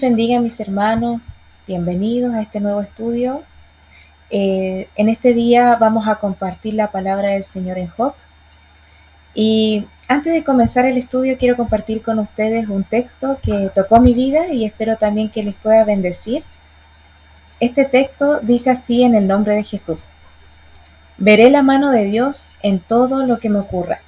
Bendiga a mis hermanos, bienvenidos a este nuevo estudio. En este día vamos a compartir la palabra del Señor en Job. Y antes de comenzar el estudio quiero compartir con ustedes un texto que tocó mi vida y espero también que les pueda bendecir. Este texto dice así en el nombre de Jesús: veré la mano de Dios en todo lo que me ocurra.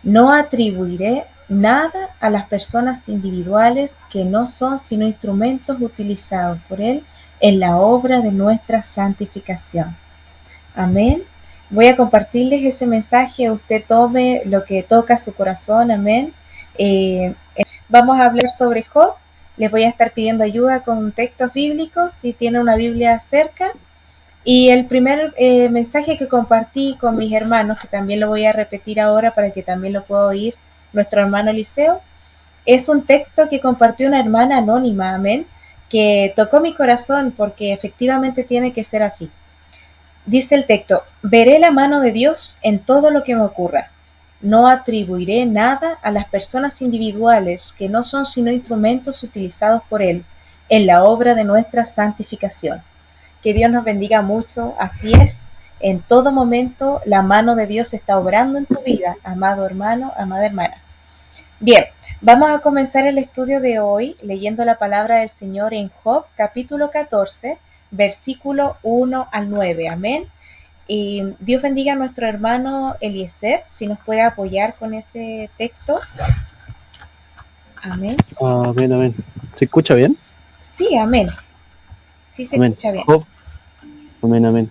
No atribuiré nada a las personas individuales que no son sino instrumentos utilizados por Él en la obra de nuestra santificación. Amén. Voy a compartirles ese mensaje, usted tome lo que toca su corazón, amén. Vamos a hablar sobre Job, les voy a estar pidiendo ayuda con textos bíblicos, si tiene una Biblia cerca. Y el primer mensaje que compartí con mis hermanos, que también lo voy a repetir ahora para que también lo pueda oír nuestro hermano Eliseo, es un texto que compartió una hermana anónima, amén, que tocó mi corazón porque efectivamente tiene que ser así. Dice el texto: veré la mano de Dios en todo lo que me ocurra. No atribuiré nada a las personas individuales que no son sino instrumentos utilizados por Él en la obra de nuestra santificación. Que Dios nos bendiga mucho, así es. En todo momento la mano de Dios está obrando en tu vida, amado hermano, amada hermana. Bien, vamos a comenzar el estudio de hoy leyendo la palabra del Señor en Job, capítulo 14, versículo 1 al 9. Amén. Y Dios bendiga a nuestro hermano Eliezer, si nos puede apoyar con ese texto. Amén. Amén, amén. ¿Se escucha bien? Sí, amén. Sí se Amén. escucha bien. Job, amén, amén.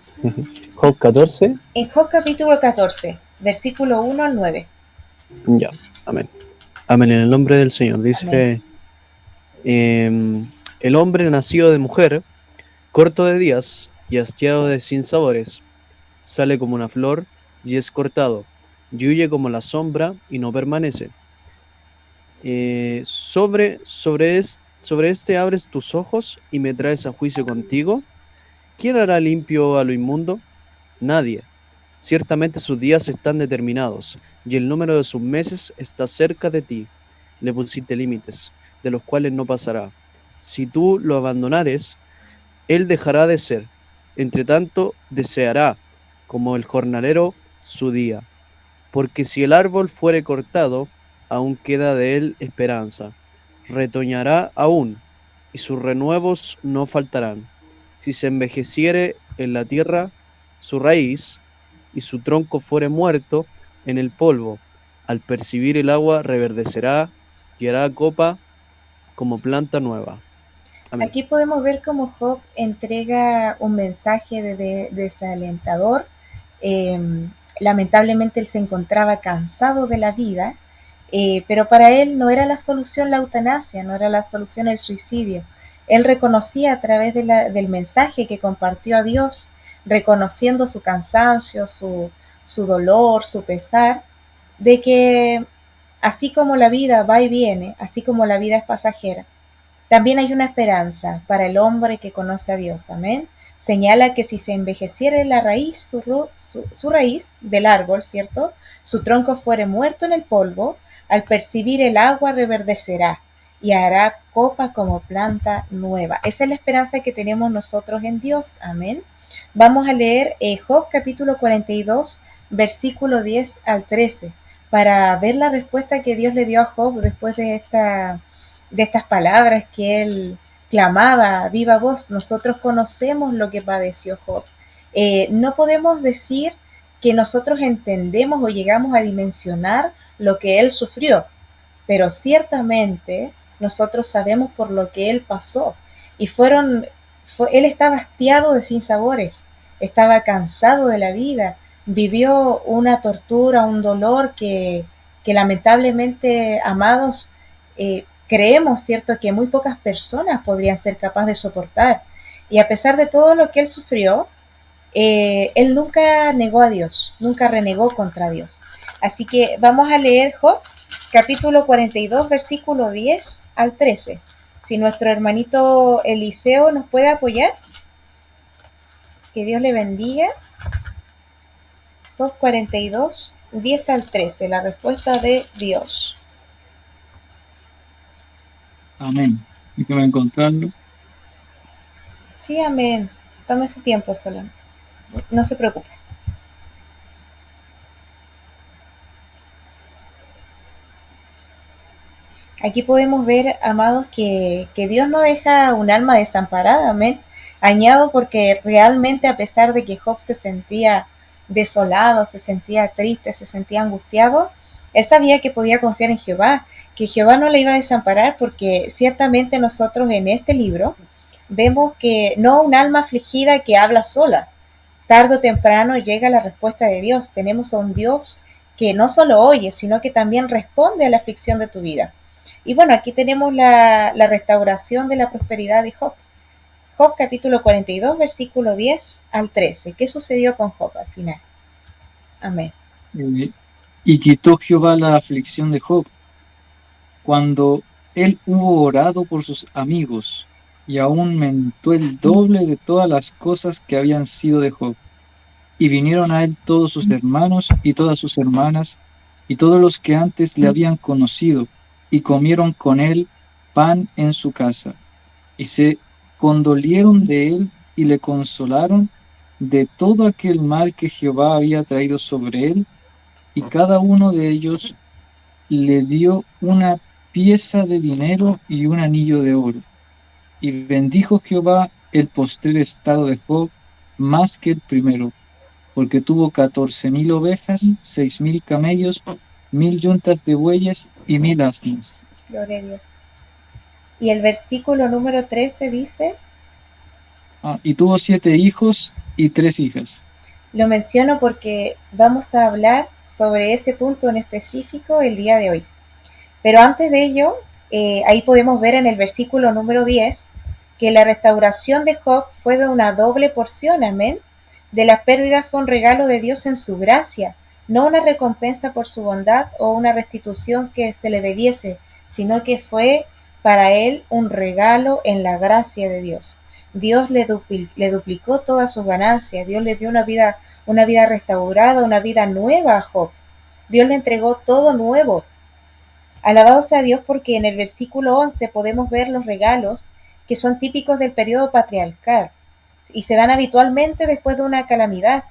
Job 14, En Job capítulo 14, versículo 1 al 9. ya, amén. Amén, en el nombre del Señor. Amén. Dice, el hombre nacido de mujer, corto de días y hastiado de sinsabores, sale como una flor y es cortado, y huye como la sombra y no permanece. Sobre este abres tus ojos y me traes a juicio contigo. ¿Quién hará limpio a lo inmundo? Nadie. Ciertamente sus días están determinados, y el número de sus meses está cerca de ti. Le pusiste límites, de los cuales no pasará. Si tú lo abandonares, él dejará de ser. Entre tanto, deseará, como el jornalero, su día. Porque si el árbol fuere cortado, aún queda de él esperanza. Retoñará aún, y sus renuevos no faltarán. Si se envejeciere en la tierra su raíz, y su tronco fuere muerto en el polvo, al percibir el agua reverdecerá y hará copa como planta nueva. Amén. Aquí podemos ver cómo Job entrega un mensaje desalentador. Eh, Lamentablemente él se encontraba cansado de la vida, pero para él no era la solución la eutanasia, no era la solución el suicidio. Él reconocía a través del mensaje que compartió a Dios, reconociendo su cansancio, su dolor, su pesar, de que así como la vida va y viene, así como la vida es pasajera, también hay una esperanza para el hombre que conoce a Dios. Amén. Señala que si se envejeciere la raíz, su raíz del árbol, ¿cierto? Su tronco fuere muerto en el polvo, al percibir el agua reverdecerá y hará copa como planta nueva. Esa es la esperanza que tenemos nosotros en Dios. Amén. Vamos a leer Job capítulo 42, versículo 10 al 13, para ver la respuesta que Dios le dio a Job después de estas palabras que él clamaba a viva voz. Nosotros conocemos lo que padeció Job. No podemos decir que nosotros entendemos o llegamos a dimensionar lo que él sufrió, pero ciertamente nosotros sabemos por lo que él pasó. Y él estaba hastiado de sinsabores, estaba cansado de la vida, vivió una tortura, un dolor que lamentablemente, amados, creemos, ¿cierto?, que muy pocas personas podrían ser capaces de soportar. Y a pesar de todo lo que él sufrió, él nunca negó a Dios, nunca renegó contra Dios. Así que vamos a leer Job, capítulo 42, versículo 10 al 13. Si nuestro hermanito Eliseo nos puede apoyar, que Dios le bendiga. Job 42, 10 al 13, la respuesta de Dios. Amén. Déjame encontrarlo. Sí, amén. Tome su tiempo, Solón. No se preocupe. Aquí podemos ver, amados, que Dios no deja un alma desamparada, amén. Añado porque realmente a pesar de que Job se sentía desolado, se sentía triste, se sentía angustiado, él sabía que podía confiar en Jehová, que Jehová no le iba a desamparar porque ciertamente nosotros en este libro vemos que no un alma afligida que habla sola, tarde o temprano llega la respuesta de Dios. Tenemos a un Dios que no solo oye, sino que también responde a la aflicción de tu vida. Y bueno, aquí tenemos la restauración de la prosperidad de Job. Job capítulo 42, versículo 10 al 13. ¿Qué sucedió con Job al final? Amén. Eh, y quitó Jehová la aflicción de Job, cuando él hubo orado por sus amigos, y aumentó el doble de todas las cosas que habían sido de Job. Y vinieron a él todos sus hermanos y todas sus hermanas, y todos los que antes le habían conocido, y comieron con él pan en su casa, y se condolieron de él y le consolaron de todo aquel mal que Jehová había traído sobre él, y cada uno de ellos le dio una pieza de dinero y un anillo de oro. Y bendijo Jehová el postrer estado de Job más que el primero, porque tuvo 14,000 ovejas, 6,000 camellos, 1,000 yuntas de bueyes y 1,000 asnas. Gloria a Dios. Y el versículo número 13 dice, Y tuvo 7 hijos y 3 hijas. lo menciono porque vamos a hablar sobre ese punto en específico el día de hoy. Pero antes de ello, ahí podemos ver en el versículo número 10 que la restauración de Job fue de una doble porción, amén. De las pérdidas fue un regalo de Dios en su gracia, no una recompensa por su bondad o una restitución que se le debiese, sino que fue para él un regalo en la gracia de Dios. Dios le duplicó todas sus ganancias, Dios le dio una vida restaurada, una vida nueva a Job. Dios le entregó todo nuevo. Alabado sea Dios porque en el versículo 11 podemos ver los regalos que son típicos del periodo patriarcal y se dan habitualmente después de una calamidad.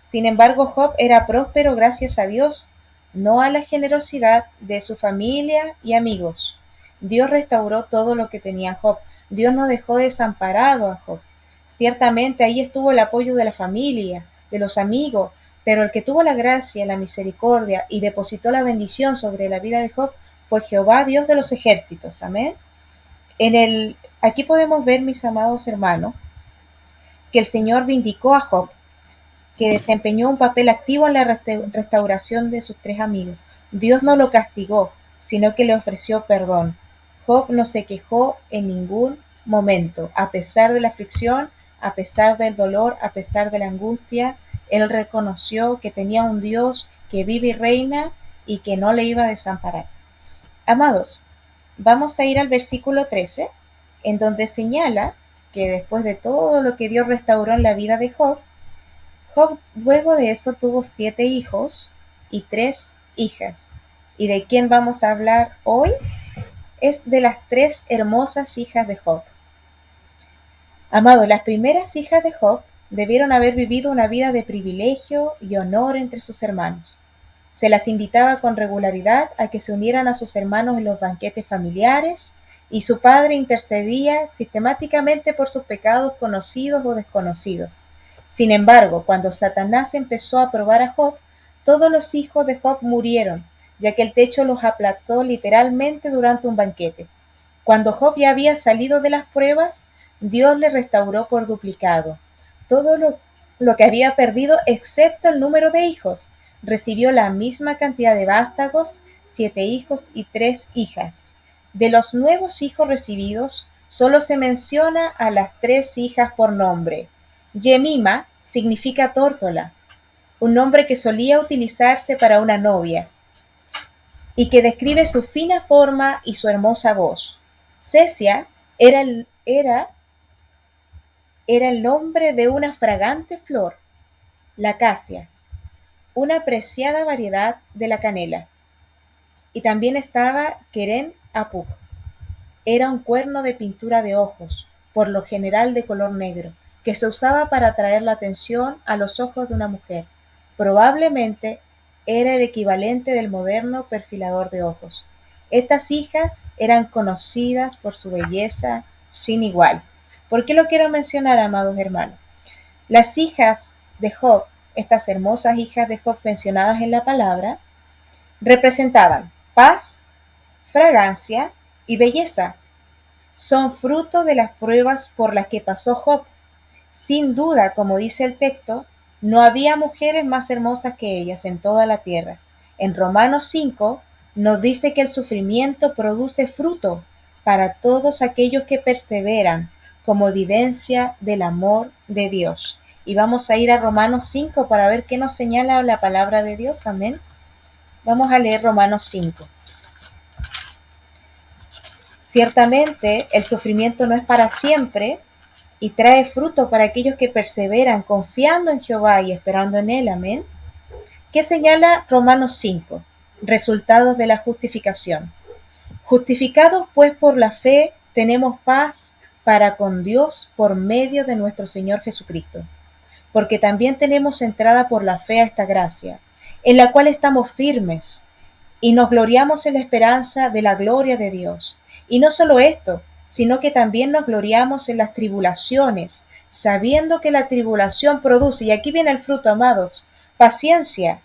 Sin embargo, Job era próspero gracias a Dios, no a la generosidad de su familia y amigos. Dios restauró todo lo que tenía Job. Dios no dejó desamparado a Job. Ciertamente ahí estuvo el apoyo de la familia, de los amigos, pero el que tuvo la gracia, la misericordia y depositó la bendición sobre la vida de Job fue Jehová, Dios de los ejércitos. Amén. Aquí podemos ver, mis amados hermanos, que el Señor vindicó a Job, que desempeñó un papel activo en la restauración de sus tres amigos. Dios no lo castigó, sino que le ofreció perdón. Job no se quejó en ningún momento, a pesar de la aflicción, a pesar del dolor, a pesar de la angustia. Él reconoció que tenía un Dios que vive y reina y que no le iba a desamparar. Amados, vamos a ir al versículo 13, en donde señala que después de todo lo que Dios restauró en la vida de Job, Job luego de eso tuvo 7 hijos y 3 hijas. ¿Y de quién vamos a hablar hoy? Es de las 3 hermosas hijas de Job. Amado, las primeras hijas de Job debieron haber vivido una vida de privilegio y honor entre sus hermanos. Se las invitaba con regularidad a que se unieran a sus hermanos en los banquetes familiares y su padre intercedía sistemáticamente por sus pecados conocidos o desconocidos. Sin embargo, cuando Satanás empezó a probar a Job, todos los hijos de Job murieron, ya que el techo los aplastó literalmente durante un banquete. Cuando Job ya había salido de las pruebas, Dios le restauró por duplicado todo lo que había perdido excepto el número de hijos. Recibió la misma cantidad de vástagos, 7 hijos y 3 hijas. De los nuevos hijos recibidos, solo se menciona a las 3 hijas por nombre. Yemima significa tórtola, un nombre que solía utilizarse para una novia y que describe su fina forma y su hermosa voz. Cecia era el nombre de una fragante flor, la acacia, una apreciada variedad de la canela. Y también estaba Keren Apuk, era un cuerno de pintura de ojos, por lo general de color negro, que se usaba para atraer la atención a los ojos de una mujer. Probablemente era el equivalente del moderno perfilador de ojos. Estas hijas eran conocidas por su belleza sin igual. ¿Por qué lo quiero mencionar, amados hermanos? Las hijas de Job, estas hermosas hijas de Job mencionadas en la palabra, representaban paz, fragancia y belleza. Son fruto de las pruebas por las que pasó Job. Sin duda, como dice el texto, no había mujeres más hermosas que ellas en toda la tierra. En Romanos 5 nos dice que el sufrimiento produce fruto para todos aquellos que perseveran como evidencia del amor de Dios. Y vamos a ir a Romanos 5 para ver qué nos señala la palabra de Dios. Amén. Vamos a leer Romanos 5. Ciertamente el sufrimiento no es para siempre y trae fruto para aquellos que perseveran confiando en Jehová y esperando en Él. Amén. ¿Qué señala Romanos 5? Resultados de la justificación. Justificados pues por la fe, tenemos paz para con Dios por medio de nuestro Señor Jesucristo, porque también tenemos entrada por la fe a esta gracia, en la cual estamos firmes y nos gloriamos en la esperanza de la gloria de Dios. Y no solo esto, sino que también nos gloriamos en las tribulaciones, sabiendo que la tribulación produce, y aquí viene el fruto, amados, paciencia,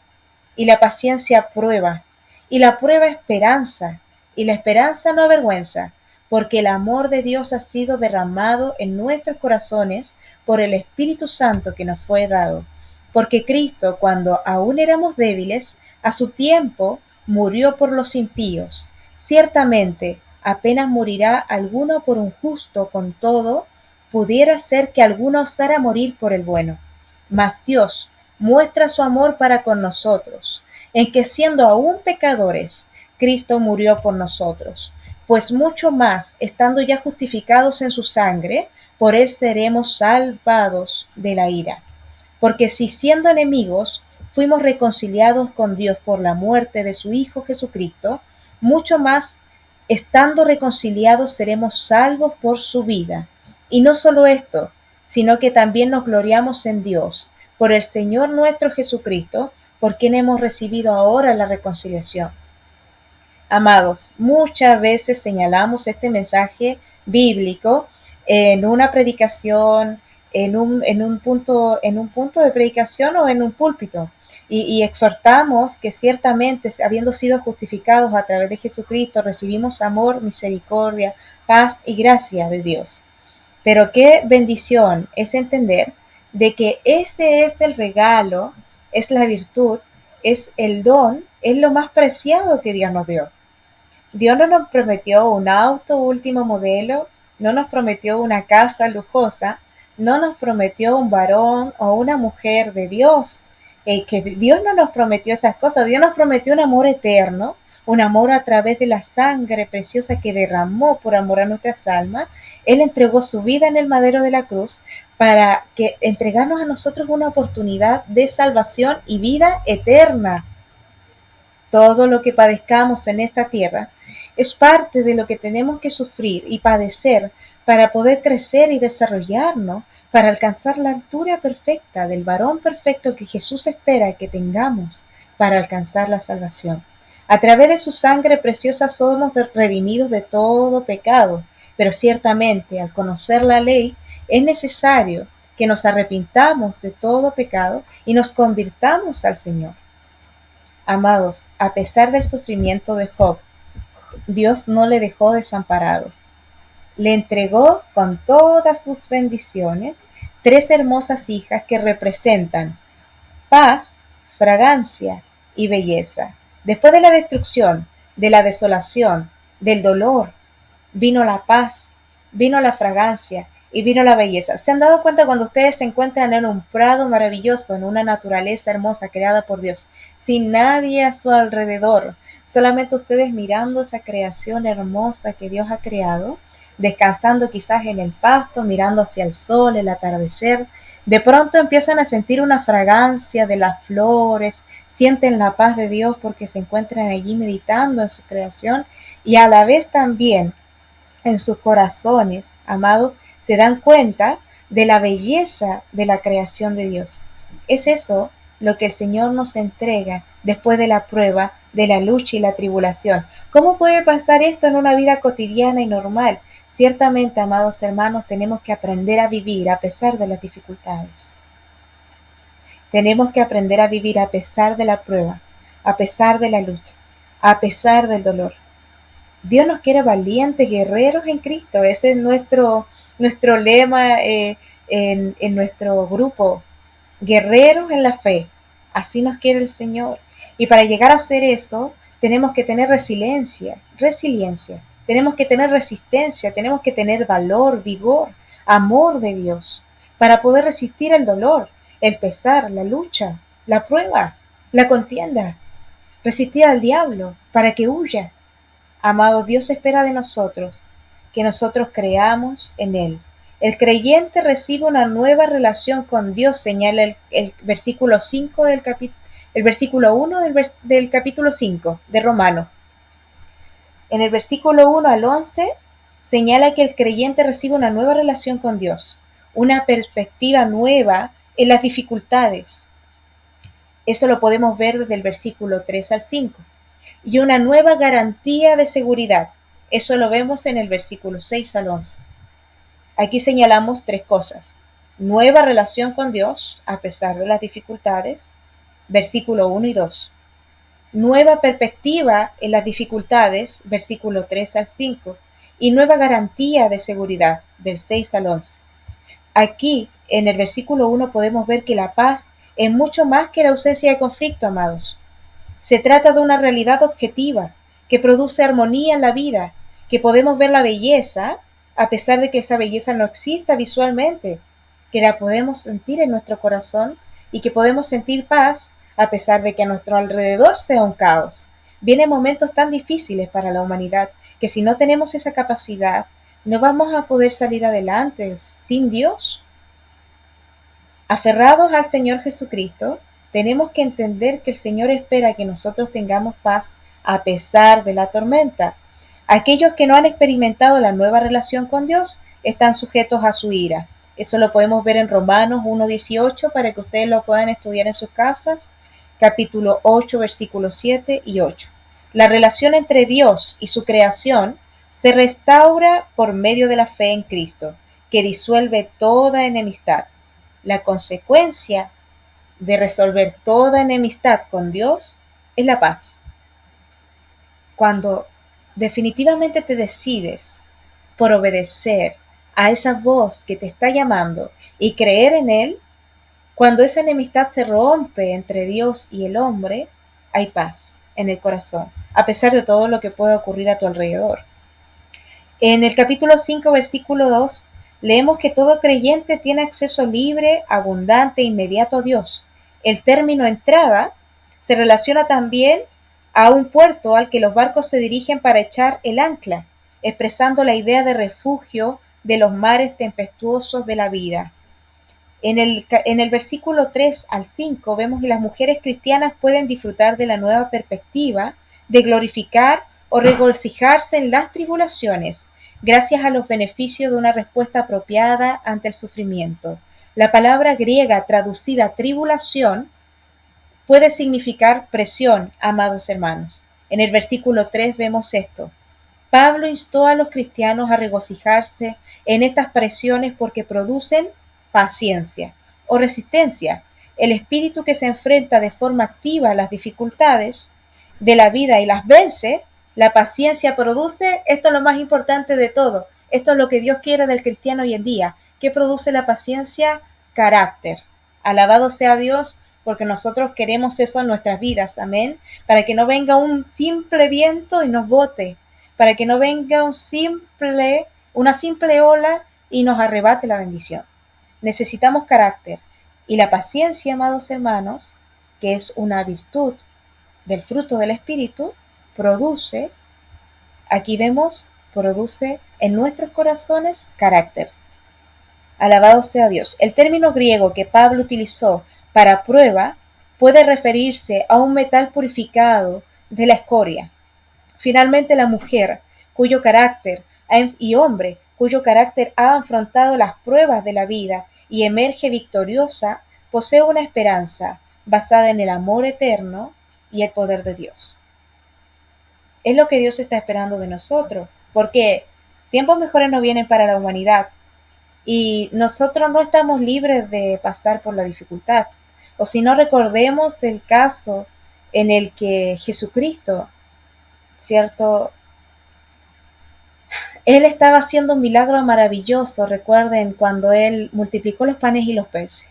y la paciencia prueba, y la prueba esperanza, y la esperanza no avergüenza, porque el amor de Dios ha sido derramado en nuestros corazones por el Espíritu Santo que nos fue dado. Porque Cristo, cuando aún éramos débiles, a su tiempo murió por los impíos. Ciertamente, apenas morirá alguno por un justo, con todo, pudiera ser que alguno osara morir por el bueno. Mas Dios muestra su amor para con nosotros, en que siendo aún pecadores, Cristo murió por nosotros. Pues mucho más, estando ya justificados en su sangre, por él seremos salvados de la ira. Porque si siendo enemigos fuimos reconciliados con Dios por la muerte de su Hijo Jesucristo, mucho más, estando reconciliados, seremos salvos por su vida. Y no solo esto, sino que también nos gloriamos en Dios, por el Señor nuestro Jesucristo, por quien hemos recibido ahora la reconciliación. Amados, muchas veces señalamos este mensaje bíblico en una predicación, en un punto de predicación o en un púlpito. Y exhortamos que ciertamente, habiendo sido justificados a través de Jesucristo, recibimos amor, misericordia, paz y gracia de Dios. Pero qué bendición es entender de que ese es el regalo, es la virtud, es el don, es lo más preciado que Dios nos dio. Dios no nos prometió un auto último modelo, no nos prometió una casa lujosa, no nos prometió un varón o una mujer de Dios. Que Dios no nos prometió esas cosas, Dios nos prometió un amor eterno, un amor a través de la sangre preciosa que derramó por amor a nuestras almas. Él entregó su vida en el madero de la cruz para que entregarnos a nosotros una oportunidad de salvación y vida eterna. Todo lo que padezcamos en esta tierra es parte de lo que tenemos que sufrir y padecer para poder crecer y desarrollarnos, para alcanzar la altura perfecta del varón perfecto que Jesús espera que tengamos para alcanzar la salvación. A través de su sangre preciosa somos redimidos de todo pecado, pero ciertamente al conocer la ley es necesario que nos arrepintamos de todo pecado y nos convirtamos al Señor. Amados, a pesar del sufrimiento de Job, Dios no le dejó desamparado. Le entregó con todas sus bendiciones 3 hermosas hijas que representan paz, fragancia y belleza. Después de la destrucción, de la desolación, del dolor, vino la paz, vino la fragancia y vino la belleza. ¿Se han dado cuenta cuando ustedes se encuentran en un prado maravilloso, en una naturaleza hermosa creada por Dios, sin nadie a su alrededor, solamente ustedes mirando esa creación hermosa que Dios ha creado, descansando quizás en el pasto, mirando hacia el sol, el atardecer? De pronto empiezan a sentir una fragancia de las flores, sienten la paz de Dios porque se encuentran allí meditando en su creación y a la vez también en sus corazones, amados, se dan cuenta de la belleza de la creación de Dios. Es eso lo que el Señor nos entrega después de la prueba, de la lucha y la tribulación. ¿Cómo puede pasar esto en una vida cotidiana y normal? Ciertamente, amados hermanos, tenemos que aprender a vivir a pesar de las dificultades. Tenemos que aprender a vivir a pesar de la prueba, a pesar de la lucha, a pesar del dolor. Dios nos quiere valientes guerreros en Cristo. Ese es nuestro lema en nuestro grupo. Guerreros en la fe. Así nos quiere el Señor. Y para llegar a hacer eso, tenemos que tener resiliencia. Tenemos que tener resistencia, tenemos que tener valor, vigor, amor de Dios, para poder resistir el dolor, el pesar, la lucha, la prueba, la contienda. Resistir al diablo para que huya. Amado, Dios espera de nosotros que nosotros creamos en Él. El creyente recibe una nueva relación con Dios, señala el versículo 5 el versículo 1 del capítulo 5 de Romanos. En el versículo 1 al 11 señala que el creyente recibe una nueva relación con Dios, una perspectiva nueva en las dificultades. Eso lo podemos ver desde el versículo 3 al 5. Y una nueva garantía de seguridad. Eso lo vemos en el versículo 6 al 11. Aquí señalamos tres cosas. Nueva relación con Dios, a pesar de las dificultades, versículo 1 y 2. Nueva perspectiva en las dificultades, versículo 3 al 5. Y nueva garantía de seguridad, del 6 al 11. Aquí, en el versículo 1, podemos ver que la paz es mucho más que la ausencia de conflicto, amados. Se trata de una realidad objetiva que produce armonía en la vida, que podemos ver la belleza, a pesar de que esa belleza no exista visualmente, que la podemos sentir en nuestro corazón y que podemos sentir paz a pesar de que a nuestro alrededor sea un caos. Vienen momentos tan difíciles para la humanidad que si no tenemos esa capacidad, no vamos a poder salir adelante sin Dios. Aferrados al Señor Jesucristo, tenemos que entender que el Señor espera que nosotros tengamos paz a pesar de la tormenta. Aquellos que no han experimentado la nueva relación con Dios están sujetos a su ira. Eso lo podemos ver en Romanos 1:18 para que ustedes lo puedan estudiar en sus casas, capítulo 8, versículos 7 y 8. La relación entre Dios y su creación se restaura por medio de la fe en Cristo, que disuelve toda enemistad. La consecuencia de resolver toda enemistad con Dios es la paz. Cuando definitivamente te decides por obedecer a esa voz que te está llamando y creer en Él, cuando esa enemistad se rompe entre Dios y el hombre, hay paz en el corazón, a pesar de todo lo que pueda ocurrir a tu alrededor. En el capítulo 5, versículo 2, leemos que todo creyente tiene acceso libre, abundante e inmediato a Dios. El término entrada se relaciona también a un puerto al que los barcos se dirigen para echar el ancla, expresando la idea de refugio de los mares tempestuosos de la vida. En el versículo 3 al 5 vemos que las mujeres cristianas pueden disfrutar de la nueva perspectiva de glorificar o regocijarse en las tribulaciones, gracias a los beneficios de una respuesta apropiada ante el sufrimiento. La palabra griega traducida tribulación puede significar presión, amados hermanos. En el versículo 3 vemos esto. Pablo instó a los cristianos a regocijarse en estas presiones porque producen paciencia o resistencia. El espíritu que se enfrenta de forma activa a las dificultades de la vida y las vence, la paciencia produce, esto es lo más importante de todo, esto es lo que Dios quiere del cristiano hoy en día. ¿Qué produce la paciencia? Carácter. Alabado sea Dios, porque nosotros queremos eso en nuestras vidas, amén, para que no venga un simple viento y nos bote, para que no venga una simple ola y nos arrebate la bendición. Necesitamos carácter, y la paciencia, amados hermanos, que es una virtud del fruto del Espíritu, produce, aquí vemos, produce en nuestros corazones carácter. Alabado sea Dios. El término griego que Pablo utilizó para prueba puede referirse a un metal purificado de la escoria. Finalmente, la mujer, cuyo carácter y hombre cuyo carácter ha afrontado las pruebas de la vida y emerge victoriosa, posee una esperanza basada en el amor eterno y el poder de Dios. Es lo que Dios está esperando de nosotros, porque tiempos mejores no vienen para la humanidad y nosotros no estamos libres de pasar por la dificultad. O si no, recordemos el caso en el que Jesucristo, ¿cierto? Él estaba haciendo un milagro maravilloso, recuerden, cuando Él multiplicó los panes y los peces.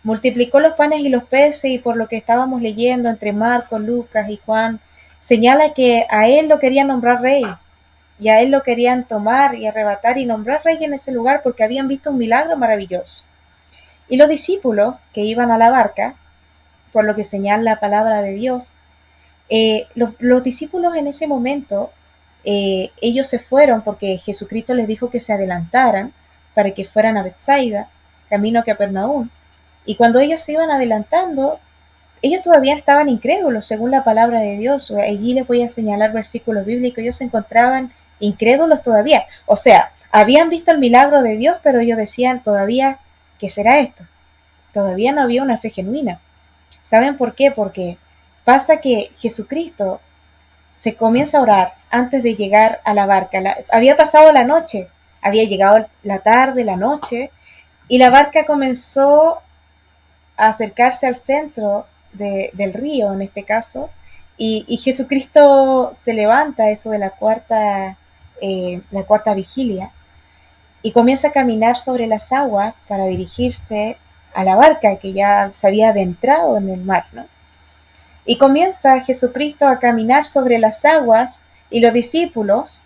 Multiplicó los panes y los peces y por lo que estábamos leyendo entre Marcos, Lucas y Juan, señala que a Él lo querían nombrar rey y a Él lo querían tomar y arrebatar y nombrar rey en ese lugar porque habían visto un milagro maravilloso. Y los discípulos que iban a la barca, por lo que señala la palabra de Dios, los discípulos en ese momento, ellos se fueron porque Jesucristo les dijo que se adelantaran para que fueran a Betsaida, camino a Capernaum. Y cuando ellos se iban adelantando, ellos todavía estaban incrédulos según la palabra de Dios. Allí les voy a señalar versículos bíblicos. Ellos se encontraban incrédulos todavía. O sea, habían visto el milagro de Dios, pero ellos decían todavía, ¿qué será esto? Todavía no había una fe genuina. ¿Saben por qué? Porque pasa que Jesucristo se comienza a orar antes de llegar a la barca. Había pasado la noche, había llegado la tarde, la noche, y la barca comenzó a acercarse al centro del río, en este caso, y Jesucristo se levanta, eso de la cuarta vigilia, y comienza a caminar sobre las aguas para dirigirse a la barca que ya se había adentrado en el mar, ¿no? Y comienza Jesucristo a caminar sobre las aguas y los discípulos,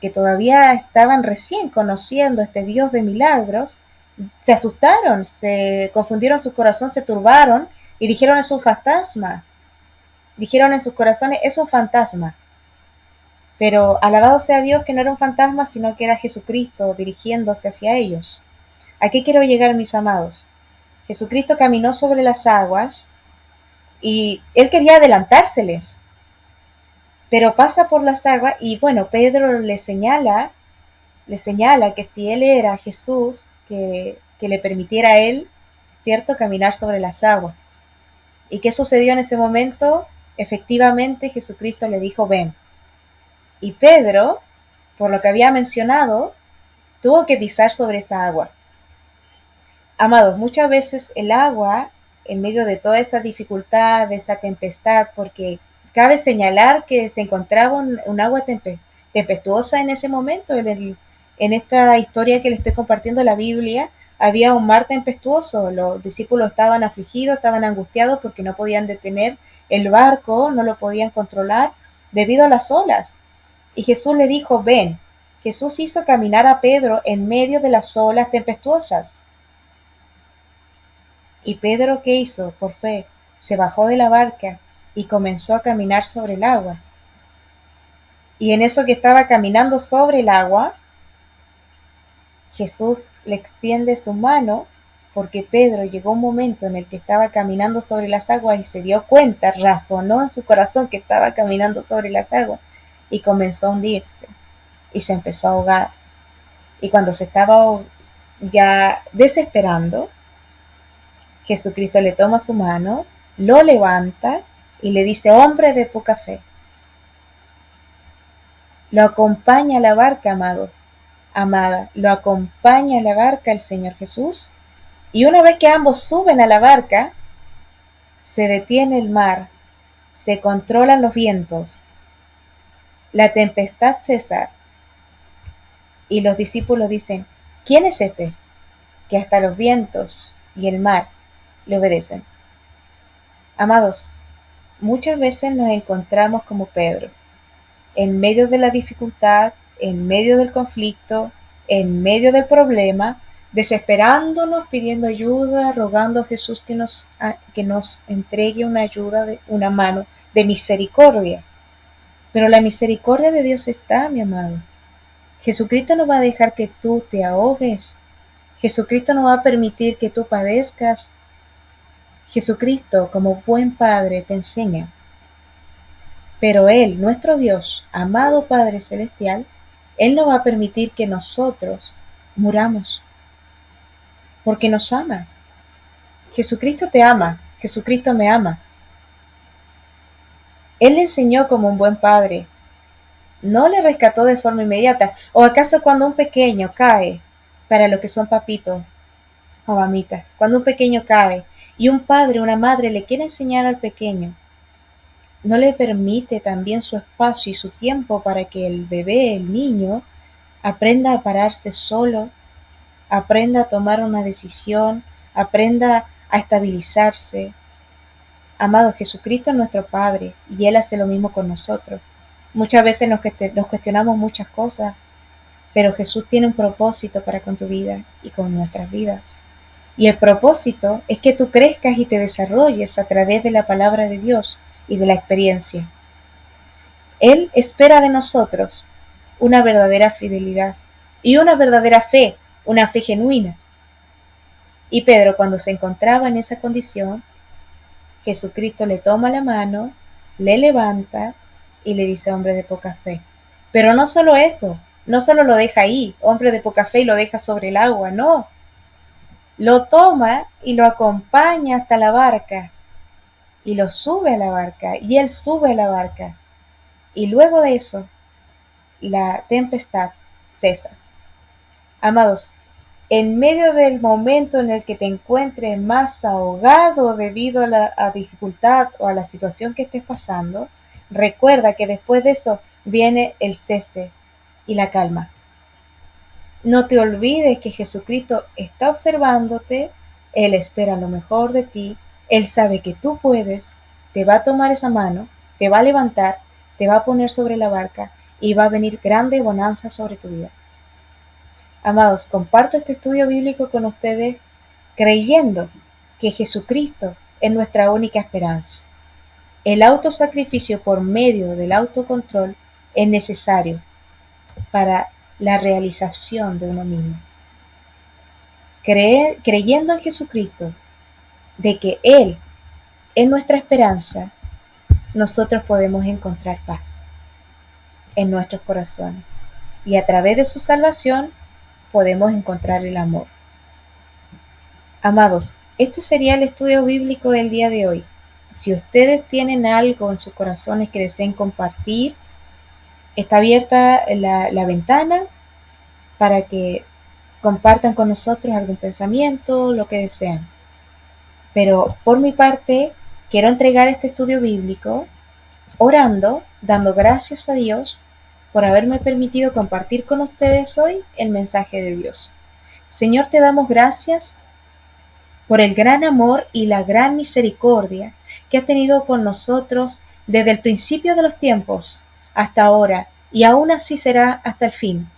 que todavía estaban recién conociendo a este Dios de milagros, se asustaron, se confundieron sus corazones, se turbaron y dijeron es un fantasma. Dijeron en sus corazones es un fantasma. Pero alabado sea Dios que no era un fantasma, sino que era Jesucristo dirigiéndose hacia ellos. ¿A qué quiero llegar, mis amados? Jesucristo caminó sobre las aguas y él quería adelantárseles, pero pasa por las aguas y bueno, Pedro le señala que si él era Jesús, que le permitiera a él, ¿cierto?, caminar sobre las aguas. ¿Y qué sucedió en ese momento? Efectivamente, Jesucristo le dijo, ven. Y Pedro, por lo que había mencionado, tuvo que pisar sobre esa agua. Amados, muchas veces el agua, en medio de toda esa dificultad, de esa tempestad, porque cabe señalar que se encontraba un agua tempestuosa en ese momento, en esta historia que le estoy compartiendo la Biblia, había un mar tempestuoso, los discípulos estaban afligidos, estaban angustiados porque no podían detener el barco, no lo podían controlar debido a las olas. Y Jesús le dijo, ven. Jesús hizo caminar a Pedro en medio de las olas tempestuosas. ¿Y Pedro qué hizo? Por fe, se bajó de la barca y comenzó a caminar sobre el agua. Y en eso que estaba caminando sobre el agua, Jesús le extiende su mano porque Pedro llegó un momento en el que estaba caminando sobre las aguas y se dio cuenta, razonó en su corazón que estaba caminando sobre las aguas y comenzó a hundirse y se empezó a ahogar. Y cuando se estaba ya desesperando, Jesucristo le toma su mano, lo levanta y le dice, hombre de poca fe. Lo acompaña a la barca, amado, amada, lo acompaña a la barca el Señor Jesús. Y una vez que ambos suben a la barca, se detiene el mar, se controlan los vientos, la tempestad cesa. Y los discípulos dicen, ¿quién es este? Que hasta los vientos y el mar le obedecen. Amados, muchas veces nos encontramos como Pedro, en medio de la dificultad, en medio del conflicto, en medio del problema, desesperándonos, pidiendo ayuda, rogando a Jesús que nos entregue una ayuda, una mano de misericordia. Pero la misericordia de Dios está, mi amado. Jesucristo no va a dejar que tú te ahogues. Jesucristo no va a permitir que tú padezcas. Jesucristo, como buen Padre, te enseña. Pero Él, nuestro Dios, amado Padre Celestial, Él no va a permitir que nosotros muramos, porque nos ama. Jesucristo te ama, Jesucristo me ama. Él le enseñó como un buen padre, no le rescató de forma inmediata. ¿O acaso cuando un pequeño cae, para lo que son papitos o mamitas, cuando un pequeño cae y un padre o una madre le quiere enseñar al pequeño, no le permite también su espacio y su tiempo para que el bebé, el niño, aprenda a pararse solo, aprenda a tomar una decisión, aprenda a estabilizarse? Amado, Jesucristo es nuestro Padre y Él hace lo mismo con nosotros. Muchas veces nos cuestionamos muchas cosas, pero Jesús tiene un propósito para con tu vida y con nuestras vidas. Y el propósito es que tú crezcas y te desarrolles a través de la palabra de Dios y de la experiencia. Él espera de nosotros una verdadera fidelidad y una verdadera fe, una fe genuina. Y Pedro, cuando se encontraba en esa condición, Jesucristo le toma la mano, le levanta y le dice: hombre de poca fe. Pero no solo eso, no solo lo deja ahí, hombre de poca fe, y lo deja sobre el agua, no. Lo toma y lo acompaña hasta la barca y lo sube a la barca y él sube a la barca. Y luego de eso, la tempestad cesa. Amados, en medio del momento en el que te encuentres más ahogado debido a la dificultad o a la situación que estés pasando, recuerda que después de eso viene el cese y la calma. No te olvides que Jesucristo está observándote, Él espera lo mejor de ti, Él sabe que tú puedes, te va a tomar esa mano, te va a levantar, te va a poner sobre la barca y va a venir grande bonanza sobre tu vida. Amados, comparto este estudio bíblico con ustedes creyendo que Jesucristo es nuestra única esperanza. El autosacrificio por medio del autocontrol es necesario para la realización de uno mismo. Creyendo en Jesucristo, de que Él es nuestra esperanza, nosotros podemos encontrar paz en nuestros corazones y a través de su salvación podemos encontrar el amor. Amados, este sería el estudio bíblico del día de hoy. Si ustedes tienen algo en sus corazones que deseen compartir, está abierta la ventana para que compartan con nosotros algún pensamiento, lo que desean. Pero por mi parte, quiero entregar este estudio bíblico orando, dando gracias a Dios por haberme permitido compartir con ustedes hoy el mensaje de Dios. Señor, te damos gracias por el gran amor y la gran misericordia que has tenido con nosotros desde el principio de los tiempos hasta ahora, y aún así será hasta el fin.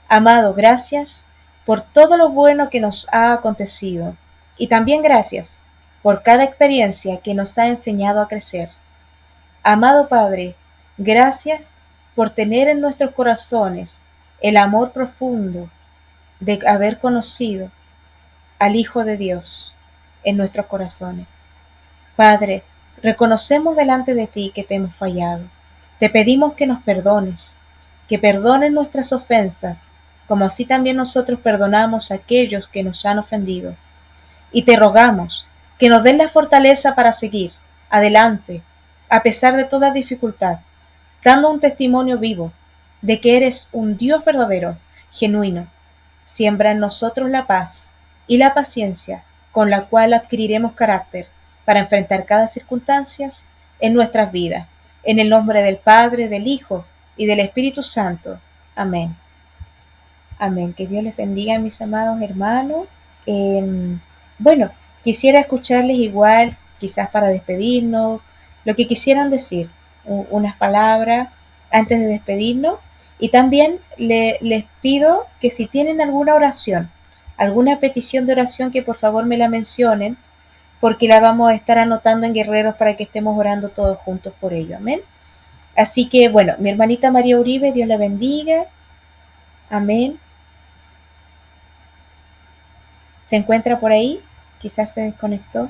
Amado, gracias por todo lo bueno que nos ha acontecido, y también gracias por cada experiencia que nos ha enseñado a crecer. Amado Padre, gracias por tener en nuestros corazones el amor profundo de haber conocido al Hijo de Dios en nuestros corazones. Padre, reconocemos delante de ti que te hemos fallado. Te pedimos que nos perdones, que perdones nuestras ofensas, como así también nosotros perdonamos a aquellos que nos han ofendido. Y te rogamos que nos des la fortaleza para seguir adelante, a pesar de toda dificultad, dando un testimonio vivo de que eres un Dios verdadero, genuino. Siembra en nosotros la paz y la paciencia con la cual adquiriremos carácter para enfrentar cada circunstancia en nuestras vidas. En el nombre del Padre, del Hijo y del Espíritu Santo. Amén. Amén. Que Dios les bendiga, mis amados hermanos. Bueno, quisiera escucharles igual, quizás para despedirnos, lo que quisieran decir, unas palabras antes de despedirnos. Y también les pido que si tienen alguna oración, alguna petición de oración, que por favor me la mencionen, porque la vamos a estar anotando en Guerreros para que estemos orando todos juntos por ello. Amén. Así que bueno, mi hermanita María Uribe, Dios la bendiga. Amén. ¿Se encuentra por ahí? Quizás se desconectó.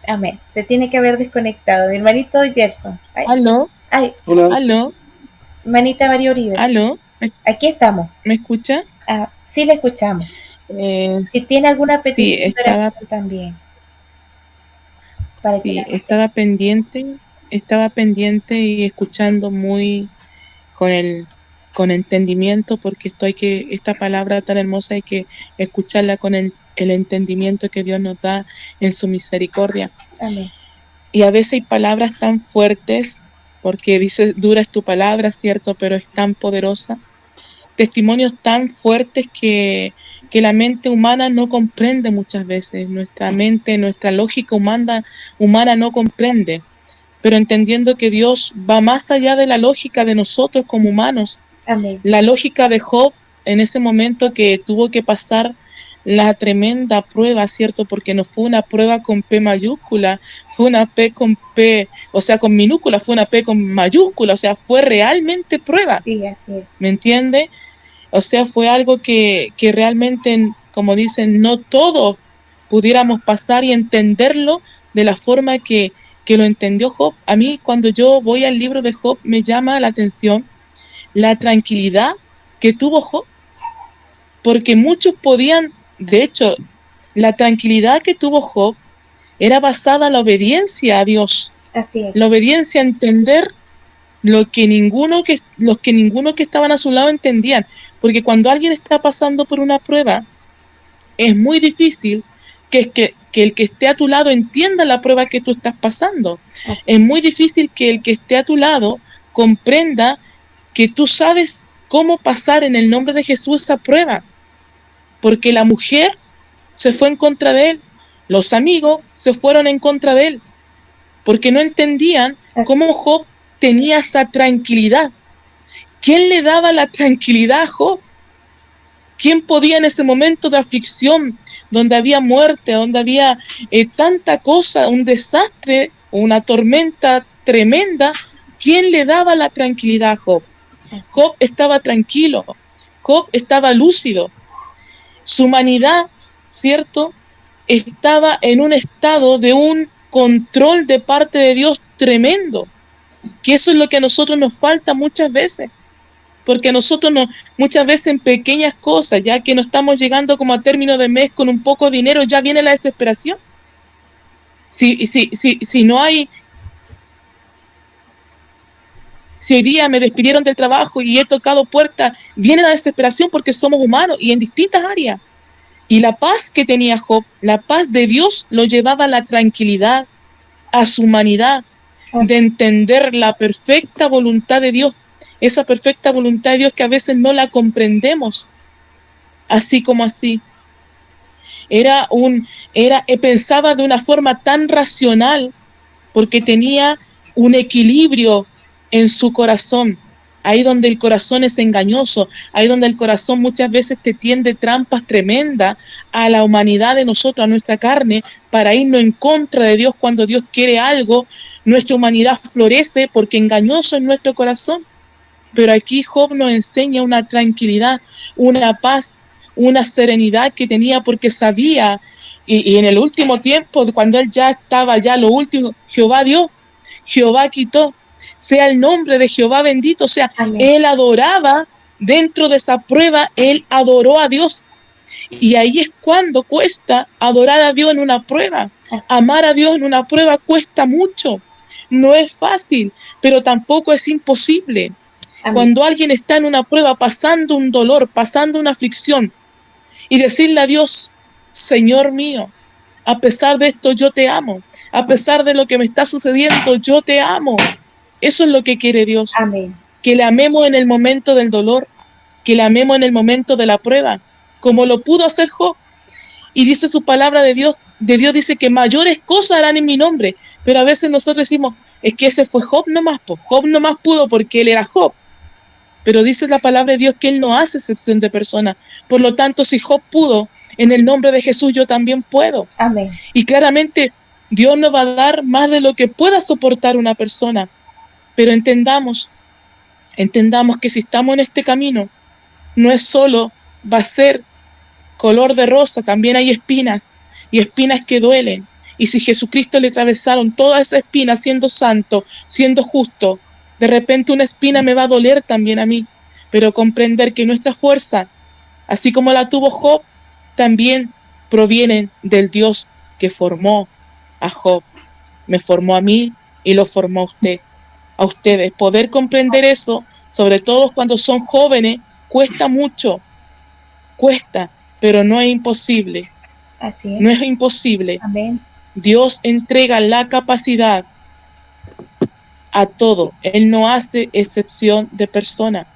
Amén. Se tiene que haber desconectado. Mi hermanito Gerson. Ay. ¿Aló? Ay, Hola, ¿Aló? manita María Uribe, ¿Aló? aquí estamos. ¿Me escucha? Sí le escuchamos. Si tiene alguna Sí, petición de oración también, para que la estaba pendiente y escuchando muy con con entendimiento, porque esta palabra tan hermosa hay que escucharla con el entendimiento que Dios nos da en su misericordia. amén. Y a veces hay palabras tan fuertes, porque dice, dura es tu palabra, ¿cierto? Pero es tan poderosa. Testimonios tan fuertes que la mente humana no comprende muchas veces. Nuestra mente, nuestra lógica humana no comprende. Pero entendiendo que Dios va más allá de la lógica de nosotros como humanos. Amén. La lógica de Job en ese momento que tuvo que pasar la tremenda prueba, ¿cierto? Porque no fue una prueba con P mayúscula, fue una P con P, o sea, con minúscula, fue una P con mayúscula, o sea, fue realmente prueba, Sí, así es. ¿me entiende? O sea, fue algo que realmente, como dicen, no todos pudiéramos pasar y entenderlo de la forma que lo entendió Job. A mí, cuando yo voy al libro de Job, me llama la atención la tranquilidad que tuvo Job, porque muchos podían, de hecho, la tranquilidad que tuvo Job era basada en la obediencia a Dios, Así es. la obediencia a entender los que ninguno que estaban a su lado entendían, porque cuando alguien está pasando por una prueba, es muy difícil que el que esté a tu lado entienda la prueba que tú estás pasando. Es muy difícil que el que esté a tu lado comprenda que tú sabes cómo pasar en el nombre de Jesús esa prueba, porque la mujer se fue en contra de él, los amigos se fueron en contra de él, porque no entendían cómo Job tenía esa tranquilidad. ¿Quién le daba la tranquilidad a Job? ¿Quién podía en ese momento de aflicción, donde había muerte, donde había tanta cosa, un desastre, una tormenta tremenda? ¿Quién le daba la tranquilidad a Job? Job estaba tranquilo, Job estaba lúcido. Su humanidad, ¿cierto?, estaba en un estado de un control de parte de Dios tremendo, que eso es lo que a nosotros nos falta muchas veces, porque a nosotros muchas veces en pequeñas cosas, ya que no estamos llegando como a término de mes con un poco de dinero, ya viene la desesperación. Si no hay, si hoy día me despidieron del trabajo y he tocado puertas, viene la desesperación porque somos humanos y en distintas áreas. Y la paz que tenía Job, la paz de Dios, lo llevaba a la tranquilidad, a su humanidad, de entender la perfecta voluntad de Dios, esa perfecta voluntad de Dios que a veces no la comprendemos, así como así. Pensaba de una forma tan racional, porque tenía un equilibrio en su corazón. Ahí donde el corazón es engañoso, ahí donde el corazón muchas veces te tiende trampas tremendas a la humanidad de nosotros, a nuestra carne, para irnos en contra de Dios cuando Dios quiere algo. Nuestra humanidad florece porque engañoso es nuestro corazón. Pero aquí Job nos enseña una tranquilidad, una paz, una serenidad que tenía porque sabía, y en el último tiempo, cuando él ya estaba ya lo último, Jehová dio, Jehová quitó, sea el nombre de Jehová bendito. O sea, Amén. él adoraba dentro de esa prueba, él adoró a Dios. Y ahí es cuando cuesta adorar a Dios en una prueba. Amar a Dios en una prueba cuesta mucho. No es fácil, pero tampoco es imposible. Amén. Cuando alguien está en una prueba, pasando un dolor, pasando una aflicción, y decirle a Dios, Señor mío, a pesar de esto yo te amo, a pesar de lo que me está sucediendo, yo te amo. Eso es lo que quiere Dios. Amén. Que le amemos en el momento del dolor, que le amemos en el momento de la prueba, como lo pudo hacer Job. Y dice su palabra de Dios dice que mayores cosas harán en mi nombre, pero a veces nosotros decimos, es que ese fue Job nomás, pues Job nomás pudo porque él era Job. Pero dice la palabra de Dios que Él no hace excepción de personas. Por lo tanto, si Job pudo, en el nombre de Jesús yo también puedo. Amén. Y claramente Dios nos va a dar más de lo que pueda soportar una persona. Pero entendamos que si estamos en este camino, no es solo, va a ser color de rosa, también hay espinas, y espinas que duelen. Y si Jesucristo le atravesaron todas esas espinas siendo santo, siendo justo, De repente una espina me va a doler también a mí, pero comprender que nuestra fuerza, así como la tuvo Job, también provienen del Dios que formó a Job, me formó a mí y lo formó a usted, a ustedes. Poder comprender eso, sobre todo cuando son jóvenes, cuesta mucho, cuesta, pero no es imposible, Así no es. es imposible. Amén. Dios entrega la capacidad a todo, Él no hace excepción de persona.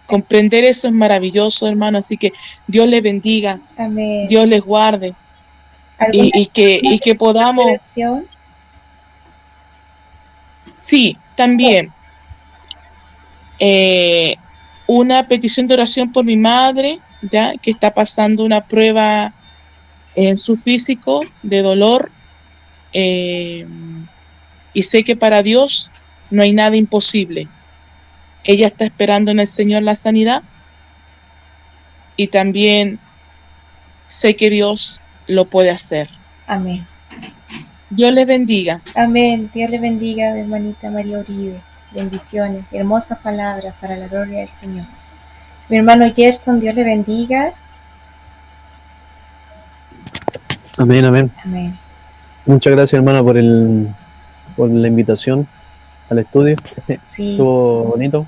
Comprender eso es maravilloso, hermano, así que Dios les bendiga, Amén. Dios les guarde ¿Alguna y que podamos, oración? sí, también una petición de oración por mi madre, ya que está pasando una prueba en su físico de dolor, y sé que para Dios no hay nada imposible. Ella está esperando en el Señor la sanidad y también sé que Dios lo puede hacer. Amén. Dios les bendiga. Amén. Dios le bendiga, hermanita María Uribe. Bendiciones. Hermosas palabras para la gloria del Señor. Mi hermano Gerson, Dios le bendiga. Amén, amén. Amén. Muchas gracias, hermana, por la invitación al estudio. Sí, Estuvo bonito,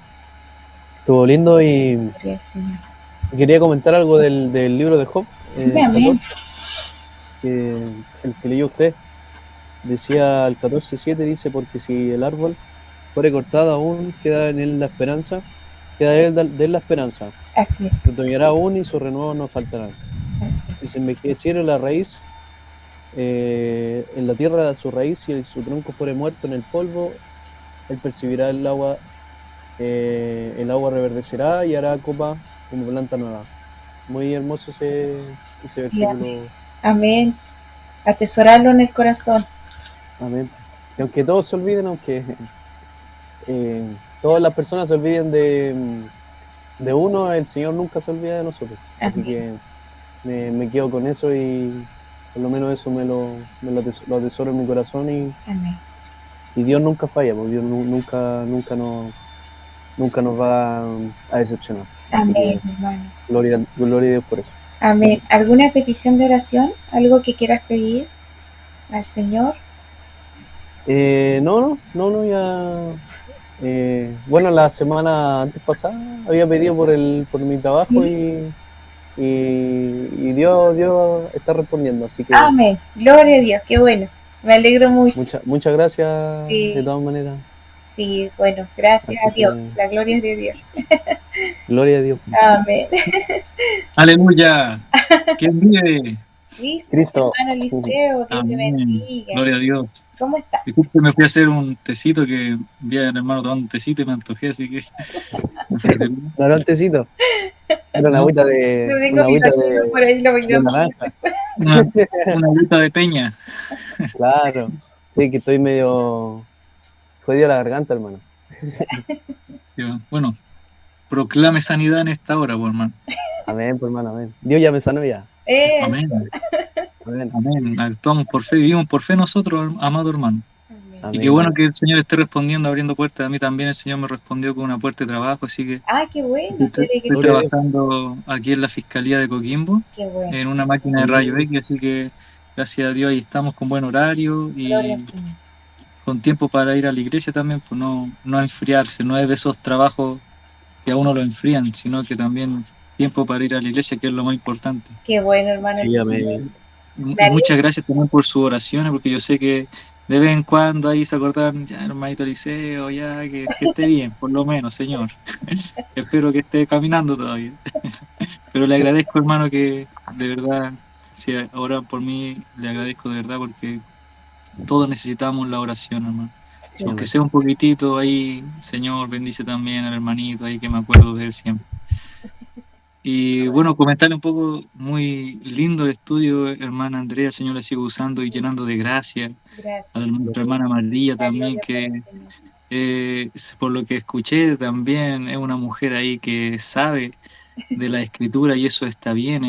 estuvo lindo y gloria al Señor. quería comentar algo del libro de Job, Sí, amén. 14, el que leyó usted. Decía el 14:7, dice, porque si el árbol fuere cortado aún, queda en él la esperanza, queda de él la esperanza. Así es. Retoñará aún y sus renuevos no faltarán. Así Si se envejeciere la raíz, en la tierra su raíz, y su tronco fuere muerto en el polvo, él percibirá el agua reverdecerá y hará copa como planta nueva. Muy hermoso ese es. versículo. Amén. Atesorarlo en el corazón. Amén. Y aunque todos se olviden, aunque todas las personas se olviden de uno, el Señor nunca se olvida de nosotros. Así Amén. que me quedo con eso y por lo menos eso lo atesoro en mi corazón Amén. y Dios nunca falla, porque Dios nunca nos va a decepcionar. Así Amén, que hermano. gloria a Dios por eso. Amén. ¿Alguna petición de oración? ¿Algo que quieras pedir al Señor? No, ya. Bueno, la semana antes pasada había pedido por mi trabajo Sí. y Dios está respondiendo, así que Amén. Gloria a Dios. Qué bueno. Me alegro mucho. muchas gracias Sí. de todas maneras. Sí, bueno, gracias Así a Dios. que La gloria es de Dios. gloria a Dios. Amén. Aleluya. ¿Quién vive? Cristo. Hermano Liceo, Dios te Amén. bendiga. Gloria a Dios. ¿Cómo estás? Disculpe, me fui a hacer un tecito que vi al hermano tomando un tecito y me antojé, así que me fui a hacer uno. ¿No era un tecito? Era una No, agüita No tengo una mi agüita vecino por ahí, lo de vengo. naranja. una agüita de peña. Claro. Sí, que estoy medio jodido la garganta, hermano. Pero, bueno, proclame sanidad en esta hora, pues, hermano. Amén, pues, hermano, amén. Dios ya me sanó ya. Amén. Amén. Amén. Actuamos por fe, vivimos por fe nosotros, amado hermano. Amén. Amén. Y qué bueno que el Señor esté respondiendo, abriendo puertas. A mí también el Señor me respondió con una puerta de trabajo, así que Ah, qué bueno. estoy Gloria a Dios. trabajando aquí en la Fiscalía de Coquimbo, Qué bueno. en una máquina de rayo X, así que gracias a Dios ahí estamos con buen horario Gloria y al Señor. con tiempo para ir a la iglesia también, pues no enfriarse, no es de esos trabajos que a uno lo enfrían, sino que también tiempo para ir a la iglesia, que es lo más importante. Qué bueno, hermano. Sí, amén. Y muchas gracias también por sus oraciones, porque yo sé que de vez en cuando ahí se acordaban, ya hermanito Liceo, ya que esté bien, por lo menos, Señor. Espero que esté caminando todavía. Pero le agradezco, hermano, que de verdad, si oran por mí, le agradezco de verdad, porque todos necesitamos la oración, hermano. Sí. Aunque sea un poquitito ahí, Señor, bendice también al hermanito ahí que me acuerdo de él siempre. Y bueno, comentarle un poco, muy lindo el estudio, hermana Andrea, el Señor la sigue usando y llenando de gracia. Gracias. A nuestra hermana María también, que por lo que escuché también es una mujer ahí que sabe de la escritura y eso está bien.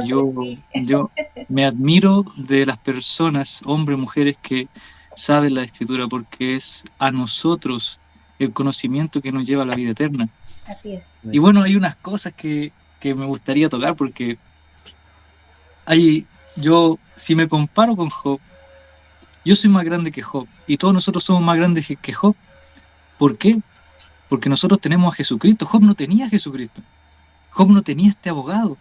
Yo me admiro de las personas, hombres, mujeres que saben la escritura, porque es a nosotros el conocimiento que nos lleva a la vida eterna. Así es. Y bueno, hay unas cosas que me gustaría tocar, porque si me comparo con Job, yo soy más grande que Job, y todos nosotros somos más grandes que Job. ¿Por qué? Porque nosotros tenemos a Jesucristo. Job no tenía a Jesucristo. Job no tenía este abogado.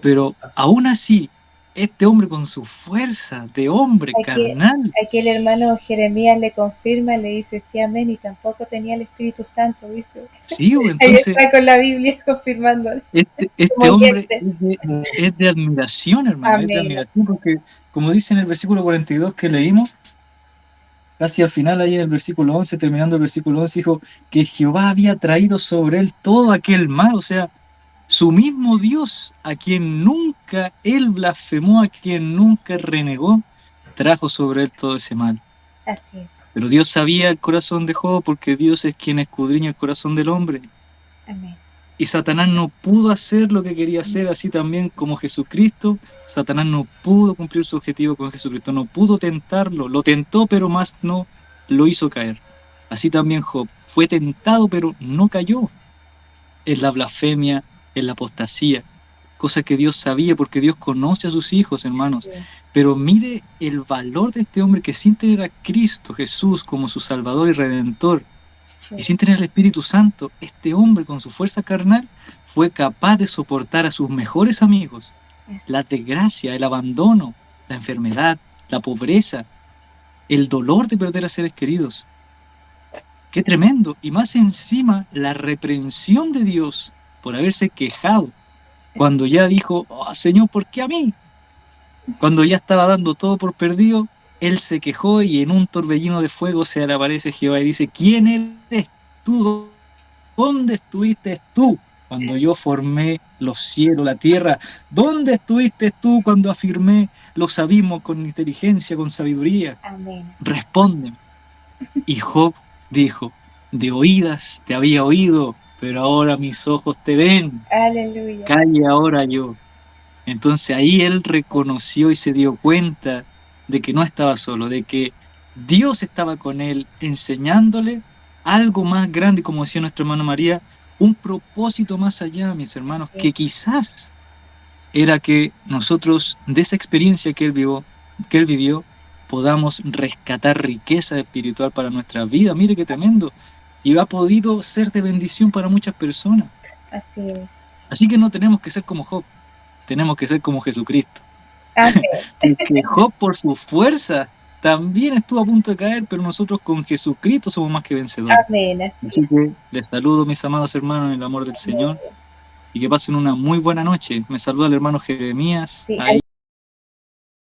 Pero aún así, este hombre con su fuerza de hombre carnal. Aquí el hermano Jeremías le confirma, le dice sí, amén, y tampoco tenía el Espíritu Santo, dice. Sí, entonces, ahí está con la Biblia confirmando. Este hombre es de admiración, hermano. Amén. Es de admiración, porque como dice en el versículo 42 que leímos, casi al final, ahí en el versículo 11, terminando el versículo 11, dijo que Jehová había traído sobre él todo aquel mal, o sea, su mismo Dios, a quien nunca él blasfemó, a quien nunca renegó, trajo sobre él todo ese mal. Así es. Pero Dios sabía el corazón de Job, porque Dios es quien escudriña el corazón del hombre. Amén. Y Satanás no pudo hacer lo que quería hacer, así también como Jesucristo. Satanás no pudo cumplir su objetivo con Jesucristo, no pudo tentarlo. Lo tentó, pero más no lo hizo caer. Así también Job fue tentado, pero no cayó en la blasfemia, en la apostasía, cosa que Dios sabía, porque Dios conoce a sus hijos, hermanos. Sí. Pero mire el valor de este hombre, que sin tener a Cristo Jesús como su Salvador y Redentor, sí, y sin tener el Espíritu Santo, este hombre con su fuerza carnal fue capaz de soportar a sus mejores amigos, la desgracia, el abandono, la enfermedad, la pobreza, el dolor de perder a seres queridos. ¡Qué tremendo! Y más encima, la reprensión de Dios por haberse quejado, cuando ya dijo, oh, Señor, ¿por qué a mí? Cuando ya estaba dando todo por perdido, él se quejó, y en un torbellino de fuego se le aparece Jehová y dice, ¿quién eres tú? ¿Dónde estuviste tú cuando yo formé los cielos, la tierra? ¿Dónde estuviste tú cuando afirmé los abismos con inteligencia, con sabiduría? Amén. Responde. Y Job dijo, de oídas te había oído, pero ahora mis ojos te ven. Aleluya. Calle ahora yo. Entonces ahí él reconoció y se dio cuenta de que no estaba solo, de que Dios estaba con él, enseñándole algo más grande, como decía nuestra hermana María, un propósito más allá, mis hermanos, sí, que quizás era que nosotros, de esa experiencia que él vivió, podamos rescatar riqueza espiritual para nuestra vida. Mire qué tremendo. Y ha podido ser de bendición para muchas personas. Así es. Así que no tenemos que ser como Job, tenemos que ser como Jesucristo. Okay. Porque Job, por su fuerza, también estuvo a punto de caer, pero nosotros con Jesucristo somos más que vencedores. Amén. Así que les saludo, mis amados hermanos, en el amor del Señor, y que pasen una muy buena noche. Me saluda el hermano Jeremías. Sí, ahí.